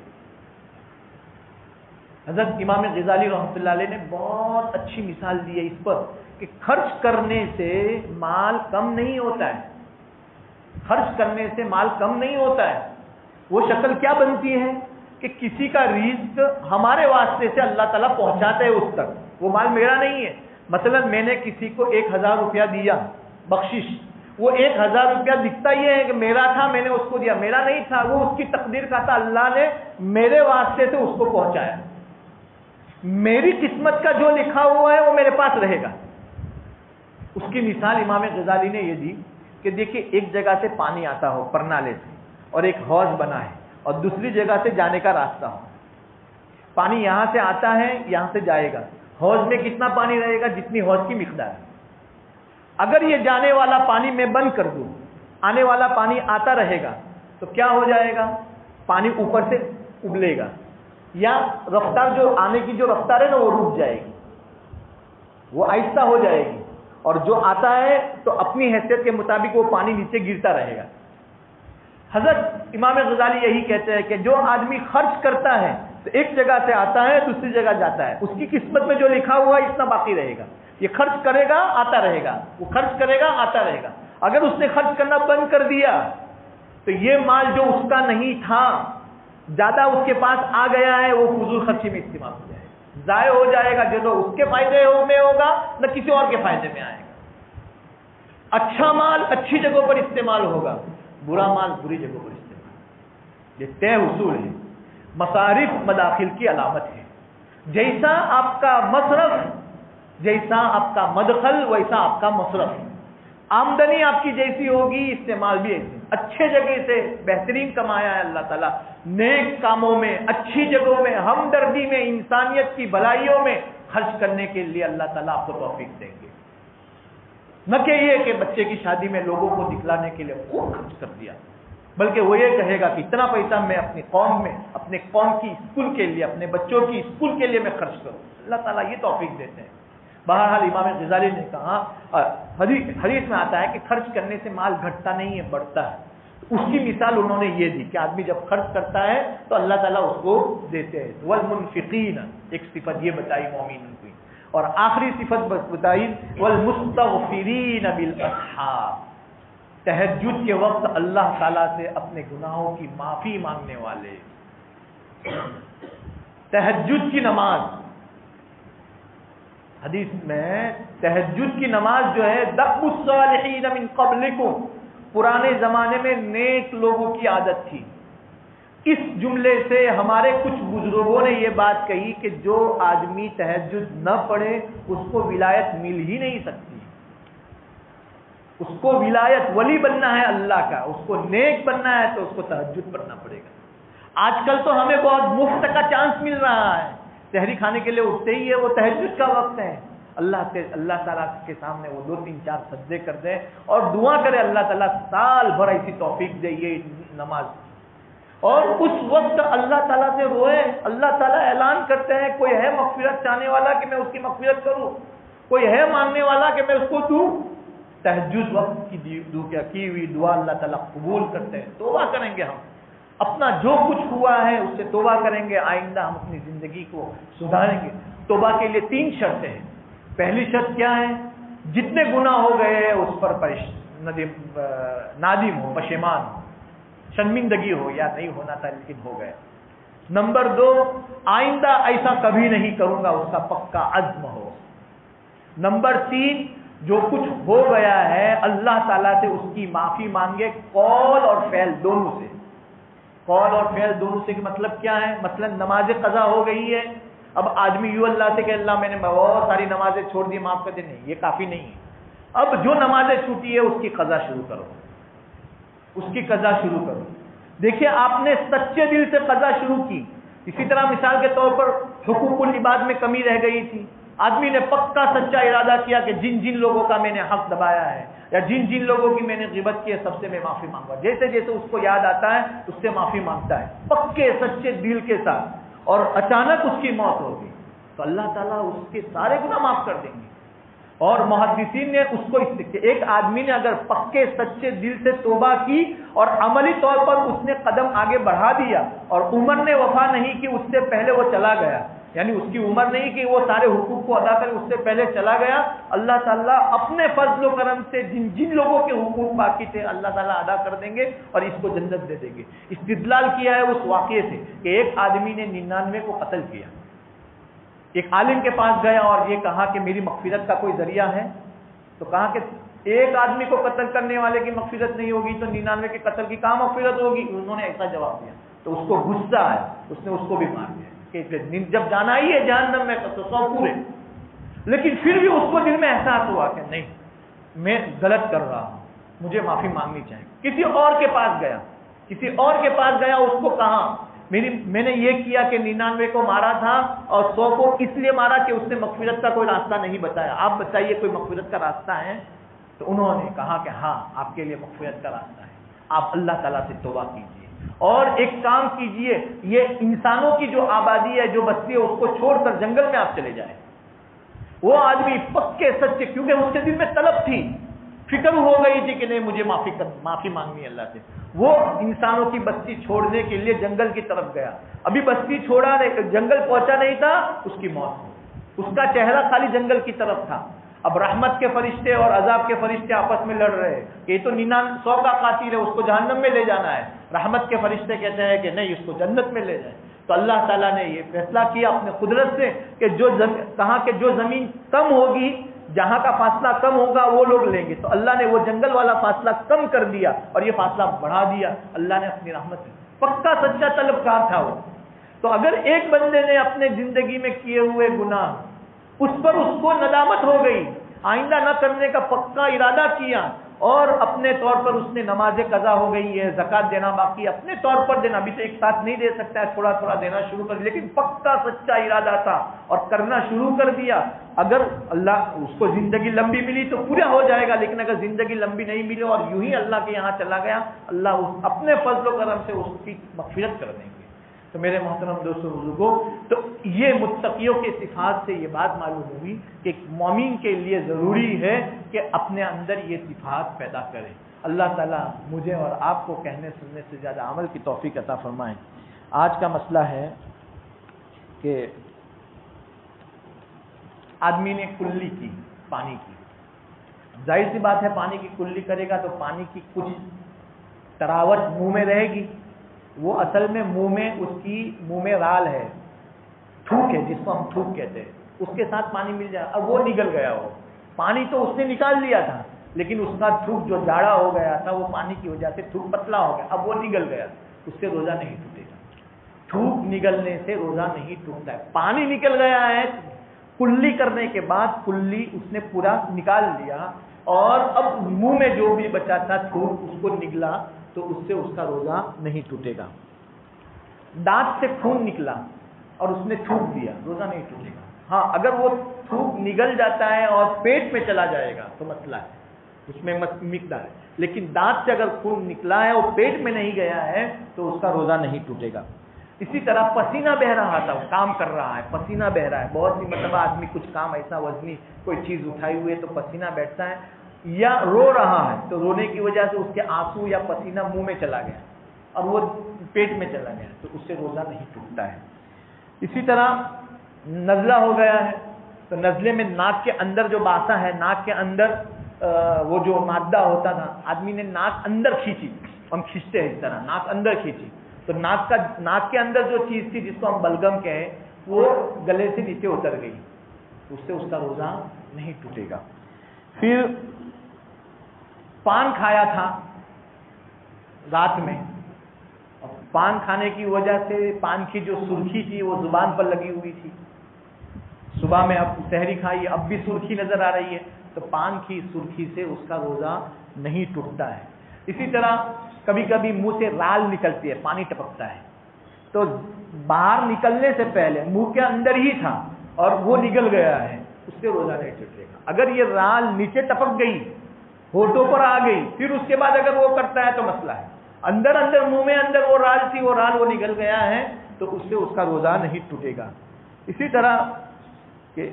حضرت امام غزالی رحمۃ اللہ علیہ نے بہت اچھی مثال دی ہے اس پر کہ خرچ کرنے سے مال کم نہیں ہوتا ہے، خرچ کرنے سے مال کم نہیں ہوتا ہے۔ وہ شکل کیا بنتی ہے کہ کسی کا رزق ہمارے واسطے سے اللہ تعالیٰ پہنچاتے ہیں اس تک، وہ مال میرا نہیں ہے۔ مثلا میں نے کسی کو 1000 روپیہ دیا بخشش، وہ 1000 روپیہ دکھتا یہ ہے کہ میرا تھا، میں نے اس کو دیا، میرا نہیں تھا، وہ اس کی تقدیر کا تھا، اللہ نے میرے واسطے سے اس کو پہنچایا۔ میری قسمت کا جو لکھا ہوا ہے وہ میرے پاس رہے گا۔ اس کی مثال امام غزالی نے یہ دی کہ دیکھیے، ایک جگہ سے پانی آتا ہو پرنالے سے، اور ایک حوض بنا ہے، اور دوسری جگہ سے جانے کا راستہ ہو۔ پانی یہاں سے آتا ہے، یہاں سے جائے گا، حوض میں کتنا پانی رہے گا؟ جتنی حوض کی مقدار ہے۔ اگر یہ جانے والا پانی میں بند کر دوں، آنے والا پانی آتا رہے گا، تو کیا ہو جائے گا؟ پانی اوپر سے ابلے گا، یا رفتار جو آنے کی جو رفتار ہے نا وہ رک جائے گی، وہ آہستہ ہو جائے گی، اور جو آتا ہے تو اپنی حیثیت کے مطابق وہ پانی نیچے گرتا رہے گا۔ حضرت امام غزالی یہی کہتے ہیں کہ جو آدمی خرچ کرتا ہے تو ایک جگہ سے آتا ہے، دوسری جگہ جاتا ہے، اس کی قسمت میں جو لکھا ہوا ہے اتنا باقی رہے گا۔ یہ خرچ کرے گا آتا رہے گا، وہ خرچ کرے گا آتا رہے گا۔ اگر اس نے خرچ کرنا بند کر دیا تو یہ مال جو اس کا نہیں تھا، زیادہ اس کے پاس آ گیا ہے، وہ فضول خرچی میں استعمال ہو جائے گا، ضائع ہو جائے گا، جو نہ اس کے فائدے میں ہوگا نہ کسی اور کے فائدے میں آئے گا۔ اچھا مال اچھی جگہوں پر استعمال ہوگا، برا مال بری جگہوں پر استعمال۔ یہ طے اصول ہے، مصارف مداخل کی علامت ہے۔ جیسا آپ کا مصرف، جیسا آپ کا مدخل، ویسا آپ کا مصرف. آمدنی آپ کی جیسی ہوگی استعمال بھی ایسی. اچھے جگہ سے بہترین کمایا ہے اللہ تعالیٰ، نیک کاموں میں، اچھی جگہوں میں، ہمدردی میں، انسانیت کی بھلائیوں میں خرچ کرنے کے لیے اللہ تعالیٰ آپ کو توفیق دیں گے. نہ کہ یہ کہ بچے کی شادی میں لوگوں کو دکھلانے کے لیے خوب خرچ کر دیا، بلکہ وہ یہ کہے گا کہ اتنا پیسہ میں اپنی قوم میں، اپنے قوم کی اسکول کے لیے، اپنے بچوں کی اسکول کے لیے میں خرچ کروں. اللہ تعالیٰ یہ توفیق دیتے ہیں. بہرحال امام غزالی نے کہا، حدیث میں آتا ہے کہ خرچ کرنے سے مال گھٹتا نہیں ہے، بڑھتا ہے. اس کی مثال انہوں نے یہ دی کہ آدمی جب خرچ کرتا ہے تو اللہ تعالیٰ اس کو دیتے ہیں. والمنفقین، ایک صفت یہ بتائی مومنین کی، اور آخری صفت بتائی والمستغفرین بالاسحار، تہجد کے وقت اللہ تعالیٰ سے اپنے گناہوں کی معافی مانگنے والے. تہجد کی نماز، حدیث میں تہجد کی نماز جو ہے دأب الصالحین من قبلکم، پرانے زمانے میں نیک لوگوں کی عادت تھی. اس جملے سے ہمارے کچھ بزرگوں نے یہ بات کہی کہ جو آدمی تہجد نہ پڑھے اس کو ولایت مل ہی نہیں سکتی. اس کو ولایت ولی بننا ہے اللہ کا، اس کو نیک بننا ہے تو اس کو تہجد پڑھنا پڑے گا. آج کل تو ہمیں بہت مفت کا چانس مل رہا ہے، سحری کھانے کے لیے اٹھتے ہی ہے وہ تہجد کا وقت ہے، اللہ تعالیٰ کے سامنے وہ 2-3-4 سجدے کر دے اور دعا کرے اللہ تعالیٰ سال بھر ایسی توفیق دے یہ نماز. اور اس وقت اللہ تعالیٰ سے روئے. اللہ تعالیٰ اعلان کرتے ہیں کوئی ہے مغفرت چاہنے والا کہ میں اس کی مغفرت کروں، کوئی ہے مانگنے والا کہ میں اس کو دوں. تہجد وقت کی ہوئی دعا اللہ تعالیٰ قبول کرتے ہیں. توبہ کریں گے، ہم اپنا جو کچھ ہوا ہے اس سے توبہ کریں گے، آئندہ ہم اپنی زندگی کو سدھاریں گے. توبہ کے لیے 3 شرطیں ہیں. پہلی شرط کیا ہے؟ جتنے گناہ ہو گئے اس پر نادم ہو، پشیمان ہو، شرمندگی ہو، یا نہیں ہونا تھا لیکن ہو گئے. نمبر 2، آئندہ ایسا کبھی نہیں کروں گا، اس کا پکا عزم ہو. نمبر 3، جو کچھ ہو گیا ہے اللہ تعالیٰ سے اس کی معافی مانگے، قول اور فعل دونوں سے. قول اور فعل دونوں سے کا مطلب کیا ہے؟ مثلا نماز قضا ہو گئی ہے، اب آدمی یوں اللہ سے کہ اللہ میں نے بہت ساری نمازیں چھوڑ دی، معاف کر دے. نہیں، یہ کافی نہیں ہے. اب جو نمازیں چھوٹی ہے اس کی قضا شروع کرو، اس کی قضا شروع کرو. دیکھیے آپ نے سچے دل سے قضا شروع کی. اسی طرح مثال کے طور پر حقوق العباد میں کمی رہ گئی تھی، آدمی نے پکا سچا ارادہ کیا کہ جن جن لوگوں کا میں نے حق دبایا ہے یا جن جن لوگوں کی میں نے غیبت کی ہے سب سے میں معافی مانگا. جیسے جیسے اس کو یاد آتا ہے اس سے معافی مانگتا ہے پکے سچے دل کے ساتھ، اور اچانک اس کی موت ہوگی تو اللہ تعالیٰ اس کے سارے گناہ معاف کر دیں گے. اور محدثین نے اس کو ایک آدمی نے اگر پکے سچے دل سے توبہ کی اور عملی طور پر اس نے قدم آگے بڑھا دیا اور عمر نے وفا نہیں کی، اس سے پہلے وہ چلا گیا، یعنی اس کی عمر نہیں کہ وہ سارے حقوق کو ادا کرے، اس سے پہلے چلا گیا، اللہ تعالیٰ اپنے فضل و کرم سے جن جن لوگوں کے حقوق باقی تھے اللہ تعالیٰ ادا کر دیں گے اور اس کو جنت دے دیں گے. استدلال کیا ہے اس واقعے سے کہ ایک آدمی نے 99 کو قتل کیا. ایک عالم کے پاس گیا اور یہ کہا کہ میری مغفرت کا کوئی ذریعہ ہے، تو کہا کہ ایک آدمی کو قتل کرنے والے کی مغفرت نہیں ہوگی تو 99 کے قتل کی کہاں مغفرت ہوگی. انہوں نے ایسا جواب دیا تو اس کو غصہ ہے، اس نے اس کو بھی مار دیا کہ جب جانا ہی ہے جہنم میں تو 100 پورے. لیکن پھر بھی اس کو دل میں احساس ہوا کہ نہیں میں غلط کر رہا ہوں، مجھے معافی مانگنی چاہیے. کسی اور کے پاس گیا، اس کو کہا میں نے یہ کیا کہ 99 کو مارا تھا اور 100 کو اس لیے مارا کہ اس نے مغفرت کا کوئی راستہ نہیں بتایا، آپ بتائیے کوئی مغفرت کا راستہ ہے؟ تو انہوں نے کہا کہ ہاں آپ کے لیے مغفرت کا راستہ ہے، آپ اللہ تعالیٰ سے توبہ کیجیے اور ایک کام کیجیے، یہ انسانوں کی جو آبادی ہے، جو بستی ہے، اس کو چھوڑ کر جنگل میں آپ چلے جائیں. وہ آدمی پکے سچے، کیونکہ اس کے دل میں طلب تھی، فکر ہو گئی تھی کہ نہیں مجھے معافی مانگنی ہے اللہ سے. وہ انسانوں کی بستی چھوڑنے کے لیے جنگل کی طرف گیا. ابھی بستی چھوڑا نہیں، جنگل پہنچا نہیں تھا، اس کی موت ہو. اس کا چہرہ خالی جنگل کی طرف تھا. اب رحمت کے فرشتے اور عذاب کے فرشتے آپس میں لڑ رہے ہیں. یہ تو 100 کا قاتل ہے، اس کو جہنم میں لے جانا ہے. رحمت کے فرشتے کہتے ہیں کہ نہیں اس کو جنت میں لے جائیں. تو اللہ تعالیٰ نے یہ فیصلہ کیا اپنے قدرت سے کہ کہا کہ جو زمین کم ہوگی، جہاں کا فاصلہ کم ہوگا وہ لوگ لیں گے. تو اللہ نے وہ جنگل والا فاصلہ کم کر دیا اور یہ فاصلہ بڑھا دیا. اللہ نے اپنی رحمت سے، پکا سچا طلبگار تھا وہ. تو اگر ایک بندے نے اپنے زندگی میں کیے ہوئے گناہ اس پر اس کو ندامت ہو گئی، آئندہ نہ کرنے کا پکا ارادہ کیا، اور اپنے طور پر اس نے نماز قضا ہو گئی ہے، زکوٰۃ دینا باقی، اپنے طور پر دینا، ابھی تو ایک ساتھ نہیں دے سکتا ہے، تھوڑا تھوڑا دینا شروع کر دیا، لیکن پکا سچا ارادہ تھا اور کرنا شروع کر دیا، اگر اللہ اس کو زندگی لمبی ملی تو پورا ہو جائے گا، لیکن اگر زندگی لمبی نہیں ملی اور یوں ہی اللہ کے یہاں چلا گیا، اللہ اپنے فضل و کرم سے اس کی مغفرت کر دیں گے۔ تو میرے محترم دوستوں بزرگوں، تو یہ متقیوں کے صفات سے یہ بات معلوم ہوئی کہ ایک مومن کے لیے ضروری ہے کہ اپنے اندر یہ صفات پیدا کرے۔ اللہ تعالیٰ مجھے اور آپ کو کہنے سننے سے زیادہ عمل کی توفیق عطا فرمائیں۔ آج کا مسئلہ ہے کہ آدمی نے کلی کی پانی کی، ظاہر سی بات ہے پانی کی کلی کرے گا تو پانی کی کچھ تراوٹ منہ میں رہے گی، وہ اصل میں منہ میں رال ہے، تھوک ہے جس کو ہم تھوک کہتے ہیں، اس کے ساتھ پانی مل جائے، اب وہ نگل گیا ہو، پانی تو اس نے نکال لیا تھا لیکن اس کا تھوک جو جاڑا ہو گیا تھا وہ پانی کی وجہ سے تھوک پتلا ہو گیا، اب وہ نگل گیا، اس سے روزہ نہیں ٹوٹے گا۔ تھوک نگلنے سے روزہ نہیں ٹوٹتا ہے، پانی نکل گیا ہے، کلی کرنے کے بعد کلی اس نے پورا نکال لیا اور اب منہ میں جو بھی بچا تھا تھوک اس کو نگلا تو اس سے اس کا روزہ نہیں ٹوٹے گا۔ دانت سے خون نکلا اور اس نے تھوک دیا، روزہ نہیں ٹوٹے گا۔ ہاں اگر وہ تھوک نگل جاتا ہے اور پیٹ میں چلا جائے گا تو مسئلہ ہے، اس میں مقدار ہے، لیکن دانت سے اگر خون نکلا ہے اور پیٹ میں نہیں گیا ہے تو اس کا روزہ نہیں ٹوٹے گا۔ اسی طرح پسینہ بہ رہا تھا، کام کر رہا ہے، پسینہ بہ رہا ہے، بہت سی مرتبہ آدمی کچھ کام ایسا وزنی کوئی چیز اٹھائی ہوئی ہے تو پسینہ بیٹھتا ہے، یا رو رہا ہے تو رونے کی وجہ سے اس کے آنسو یا پسینہ منہ میں چلا گیا اور وہ پیٹ میں چلا گیا تو اس سے روزہ نہیں ٹوٹتا ہے۔ اسی طرح نزلہ ہو گیا ہے تو نزلے میں ناک کے اندر جو باسا ہے، ناک کے اندر وہ جو مادہ ہوتا تھا، آدمی نے ناک اندر کھینچی، ہم کھینچتے ہیں اس طرح، ناک اندر کھینچی تو ناک کے اندر جو چیز تھی جس کو ہم بلغم کہیں وہ گلے سے نیچے اتر گئی، اس سے اس کا روزہ نہیں ٹوٹے گا۔ پھر پان کھایا تھا رات میں، اور پان کھانے کی وجہ سے پان کی جو سرخی تھی وہ زبان پر لگی ہوئی تھی، صبح میں اب سحری کھائی اب بھی سرخی نظر آ رہی ہے تو پان کی سرخی سے اس کا روزہ نہیں ٹوٹتا ہے۔ اسی طرح کبھی کبھی منہ سے رال نکلتی ہے، پانی ٹپکتا ہے تو باہر نکلنے سے پہلے منہ کے اندر ہی تھا اور وہ نکل گیا ہے، اس سے روزہ نہیں ٹوٹے گا۔ اگر یہ رال نیچے ٹپک گئی، ہونٹوں پر آ گئی، پھر اس کے بعد اگر وہ کرتا ہے تو مسئلہ ہے، اندر منہ میں اندر وہ رال تھی، وہ رال وہ نکل گیا ہے تو اس سے اس کا روزہ نہیں ٹوٹے گا۔ اسی طرح کہ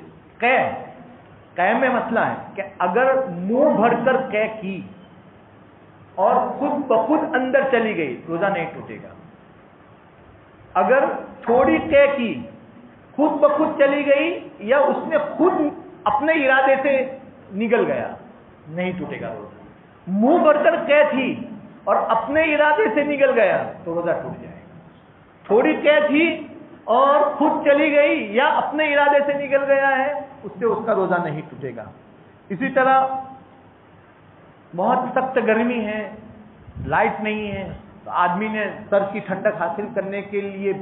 قے میں مسئلہ ہے کہ اگر منہ بھر کر قے کی اور خود بخود اندر چلی گئی روزہ نہیں ٹوٹے گا۔ اگر تھوڑی قے کی خود بخود چلی گئی یا اس نے خود اپنے ارادے سے نگل گیا نہیں ٹوٹے گا روزہ۔ منہ بھر کر قے تھی اور اپنے ارادے سے نگل گیا تو روزہ ٹوٹ جائے گا۔ تھوڑی قے تھی اور خود چلی گئی یا اپنے ارادے سے نکل گیا ہے اس سے اس کا روزہ نہیں ٹوٹے گا۔ اسی طرح بہت سخت گرمی ہے، لائٹ نہیں ہے تو آدمی نے سر کی ٹھنڈک حاصل کرنے کے لیے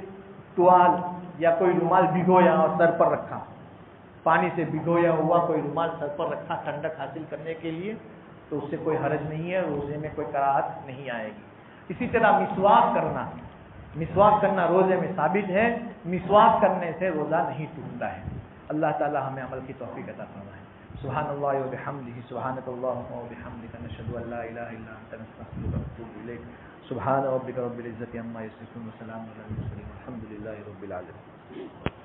ٹوال یا کوئی رومال بھگویا اور سر پر رکھا، پانی سے بھگویا ہوا کوئی رومال سر پر رکھا ٹھنڈک حاصل کرنے کے لیے تو اس سے کوئی حرج نہیں ہے، روزے میں کوئی کراہت نہیں آئے گی۔ اسی طرح مسواک کرنا روزے میں ثابت ہے، مسواک کرنے سے روزہ نہیں ٹوٹتا ہے۔ اللہ تعالی ہمیں عمل کی توفیق عطا فرمائے۔ سبحان اللہ و بحمدہ، سبحانک اللہم و بحمدک، نشہد ان لا الہ الا انت، نستغفرک و نتوب الیک۔ سبحان ربک رب العزۃ عما یصفون، وسلام علی المرسلین، والحمد للہ رب العالمین۔